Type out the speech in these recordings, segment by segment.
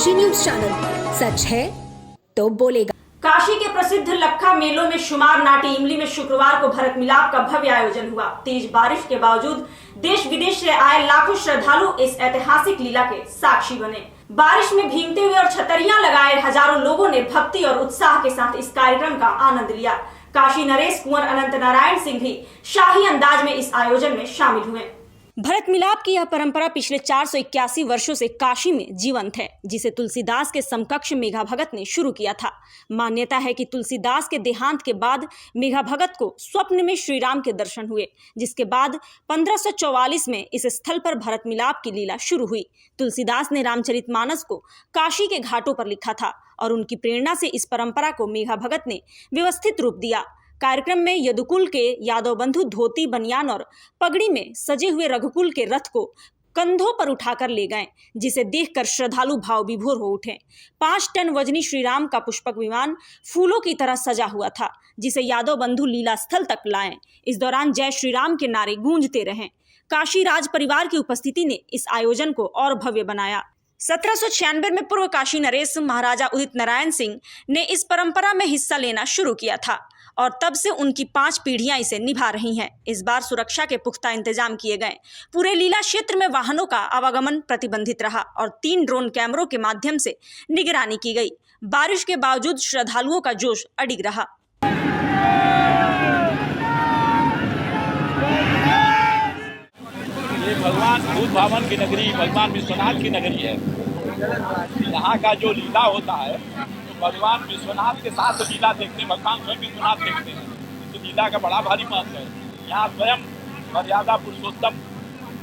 Kashi news channel, सच है तो बोलेगा। काशी के प्रसिद्ध लखा मेलों में शुमार नाटी इमली में शुक्रवार को भरत मिलाप का भव्य आयोजन हुआ। तेज बारिश के बावजूद देश विदेश से आए लाखों श्रद्धालु इस ऐतिहासिक लीला के साक्षी बने। बारिश में भीगते हुए और छतरियां लगाए हजारों लोगों ने भक्ति और उत्साह के साथ इस कार्यक्रम का आनंद लिया। काशी नरेश कुंवर अनंत नारायण सिंह भी शाही अंदाज में इस आयोजन में शामिल हुए। भरत मिलाप की यह परंपरा पिछले 481 वर्षों से काशी में जीवंत है, जिसे तुलसीदास के समकक्ष मेघा भगत ने शुरू किया था। मान्यता है कि तुलसीदास के देहांत के बाद मेघा भगत को स्वप्न में श्री राम के दर्शन हुए, जिसके बाद 1544 में इस स्थल पर भरत मिलाप की लीला शुरू हुई। तुलसीदास ने रामचरितमानस को काशी के घाटों पर लिखा था और उनकी प्रेरणा से इस परंपरा को मेघा भगत ने व्यवस्थित रूप दिया। कार्यक्रम में यदुकुल के यादव बंधु धोती बनियान और पगड़ी में सजे हुए रघुकुल के रथ को कंधों पर उठाकर ले गए, जिसे देखकर श्रद्धालु भाव विभोर हो उठे। 5 टन वजनी श्री राम का पुष्पक विमान फूलों की तरह सजा हुआ था, जिसे यादव बंधु लीला स्थल तक लाए। इस दौरान जय श्री राम के नारे गूंजते रहे। काशी राज परिवार की उपस्थिति ने इस आयोजन को और भव्य बनाया। 1796 में पूर्व काशी नरेश महाराजा उदित नारायण सिंह ने इस परंपरा में हिस्सा लेना शुरू किया था और तब से उनकी 5 पीढ़ियां इसे निभा रही हैं। इस बार सुरक्षा के पुख्ता इंतजाम किए गए। पूरे लीला क्षेत्र में वाहनों का आवागमन प्रतिबंधित रहा और 3 ड्रोन कैमरों के माध्यम से निगरानी की गई। बारिश के बावजूद श्रद्धालुओं का जोश अडिग रहा। ये भगवान भूत भावन की नगरी, भगवान विश्वनाथ की नगरी है। यहाँ का जो लीला होता है तो भगवान विश्वनाथ के साथ लीला देखते हैं, भगवान स्वयं विश्वनाथ देखते हैं। तो लीला का बड़ा भारी महत्व है। यहाँ स्वयं मर्यादा पुरुषोत्तम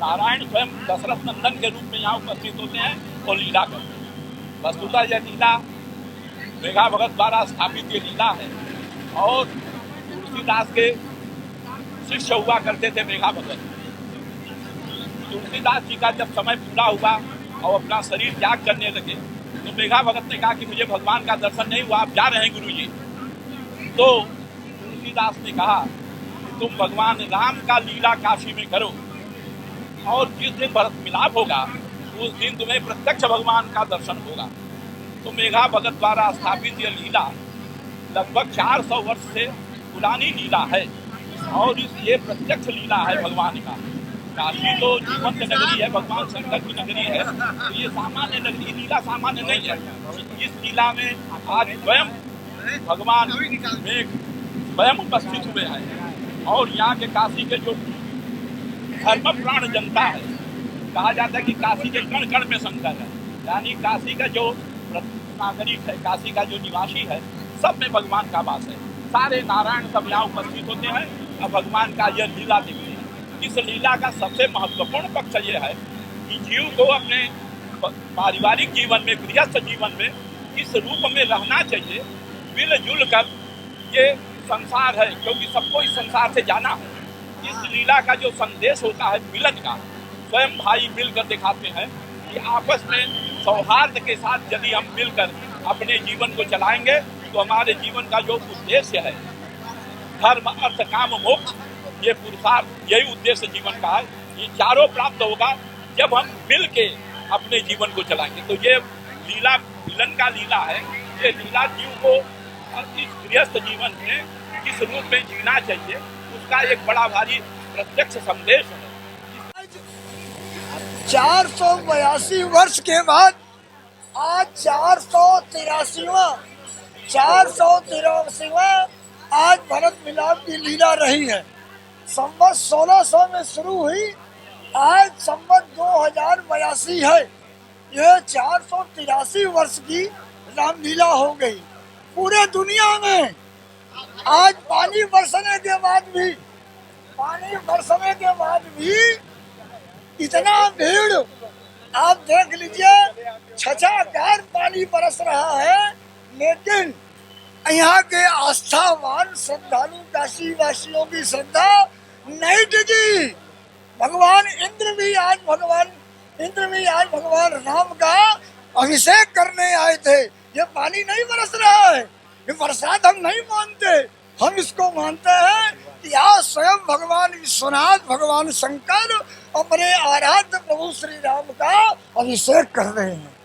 नारायण स्वयं दशरथ नंदन के रूप में यहाँ उपस्थित होते हैं और लीला करते हैं। वस्तुतः यह लीला मेघा भगत द्वारा स्थापित ये लीला है और तुलसीदास के शिष्य हुआ करते थे मेघा भगत। तुलसीदास जी का जब समय पूरा हुआ और अपना शरीर त्याग करने लगे तो मेघा भगत ने कहा कि मुझे भगवान का दर्शन नहीं हुआ, आप जा रहे हैं गुरु जी। तो तुलसीदास ने कहा कि तुम भगवान राम का लीला काशी में करो और जिस दिन भरत मिलाप होगा उस दिन तुम्हें प्रत्यक्ष भगवान का दर्शन होगा। तो मेघा भगत द्वारा स्थापित यह लीला लगभग 400 वर्ष से पुरानी लीला है और ये प्रत्यक्ष लीला है भगवान का। काशी तो जीवंत नगरी है, भगवान शंकर की नगरी है। तो ये सामान्य नगरी, लीला सामान्य नहीं है। इस लीला में आज स्वयं भगवान में स्वयं उपस्थित हुए हैं और यहाँ के काशी के जो धर्म प्राण जनता है, कहा जाता है कि काशी के कण कण में शंकर है, यानी काशी का जो नागरिक है, काशी का जो निवासी है, सब में भगवान का वास है। सारे नारायण सब यहाँ उपस्थित होते हैं और भगवान का यह लीला देखते हैं। इस लीला का सबसे महत्वपूर्ण पक्ष यह है कि जीव को अपने पारिवारिक जीवन में, गृहस्थ जीवन में इस रूप में रहना चाहिए, मिलजुल कर। ये संसार है क्योंकि सबको इस संसार से जाना है। इस लीला का जो संदेश होता है मिलन का, स्वयं भाई मिलकर दिखाते हैं कि आपस में सौहार्द के साथ यदि हम मिलकर अपने जीवन को चलाएंगे तो हमारे जीवन का जो उद्देश्य है, धर्म अर्थ काम मोक्ष, ये पुरुषार्थ, यही उद्देश्य जीवन का है, ये चारों प्राप्त होगा जब हम मिल के अपने जीवन को चलाएंगे। तो ये लीला मिलन का लीला है। ये लीला जीव को इस गृहस्थ जीवन में किस रूप में जीना चाहिए उसका एक बड़ा भारी प्रत्यक्ष संदेश है। 482 वर्ष के बाद आज 483वां आज भरत मिलाप की लीला रही है। संवत 1600 में शुरू हुई, आज संवत 2082 है। यह 483 वर्ष की रामलीला हो गई। पूरे दुनिया में आज पानी बरसने के बाद भी इतना भीड़, आप देख लीजिए, छछाकार पानी बरस रहा है, लेकिन यहाँ के आस्थावान श्रद्धालु काशी वासियों की श्रद्धा नहीं डिगी। भगवान इंद्र भी आज भगवान राम का अभिषेक करने आए थे। ये पानी नहीं बरस रहा है, ये बरसात हम नहीं मानते, हम इसको मानते हैं कि आज स्वयं भगवान विश्वनाथ, भगवान शंकर अपने आराध्य प्रभु श्री राम का अभिषेक कर रहे हैं।